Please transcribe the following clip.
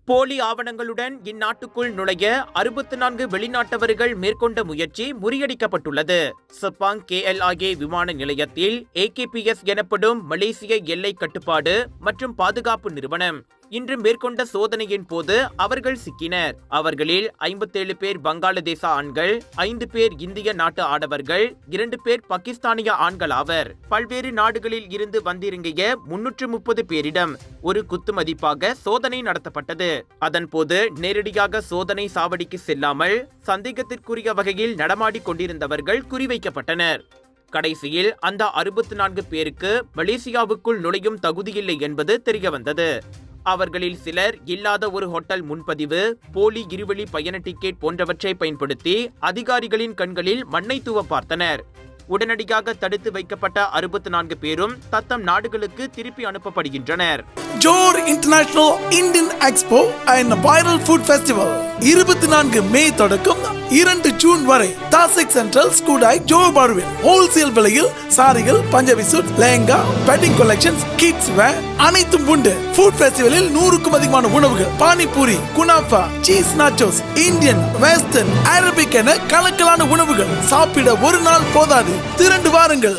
போலி ஆவணங்களுடன் இந்நாட்டுக்குள் நுழைய 64 வெளிநாட்டவர்கள் மேற்கொண்ட முயற்சி முறியடிக்கப்பட்டுள்ளது. செப்பாங் KLIA விமான நிலையத்தில் AKPS எனப்படும் மலேசிய எல்லை கட்டுப்பாடு மற்றும் பாதுகாப்பு நிறுவனம் இன்று மேற்கொண்ட சோதனையின் போது அவர்கள் சிக்கினர். அவர்களில் 57 பேர் வங்காளதேச ஆண்கள், 5 பேர் இந்திய நாட்டு ஆடவர்கள், 2 பேர் பாகிஸ்தானிய ஆண்கள் ஆவர். பல்வேறு நாடுகளில் இருந்து வந்திறங்கிய 330 பேரிடம் ஒரு குத்துமதிப்பாக சோதனை நடத்தப்பட்டது. அதன்போது நேரடியாக சோதனை சாவடிக்கு செல்லாமல் சந்தேகத்திற்குரிய வகையில் நடமாடிக் கொண்டிருந்தவர்கள் குறிவைக்கப்பட்டனர். கடைசியில் அந்த 64 பேருக்கு மலேசியாவுக்குள் நுழையும் தகுதியில்லை என்பது தெரியவந்தது. அவர்களில் சிலர் இல்லாத ஒரு ஹோட்டல் முன்பதிவு, போலி இருவழி பயண டிக்கெட் போன்றவற்றை பயன்படுத்தி அதிகாரிகளின் கண்களில் மண்ணை தூவ பார்த்தனர். உடனடியாக தடுத்து வைக்கப்பட்ட 64 பேரும் தத்தம் நாடுகளுக்கு திருப்பி அனுப்பப்படுகின்றனர். Johor international Indian expo and viral food festival 24 May தொடக்கம் 2 ஜூன் வரை தாசிக் சென்ட்ரல் ஸ்கூடாய் ஜோர் பார்வில் ஹோல்சேல் விலையில் சாரிகள், Punjabi suit, lehenga, wedding collections, kids wear அனைத்தும் உண்டு. ஃபுட் ஃபெஸ்டிவலில் 100க்கும் அதிகமான உணவுகள், panipuri, kunafa, cheese nachos, Indian, western, Arabic என கலக்கலான உணவுகள். சாப்பிட ஒரு நாள் போதாது, திரண்டு வாருங்கள்.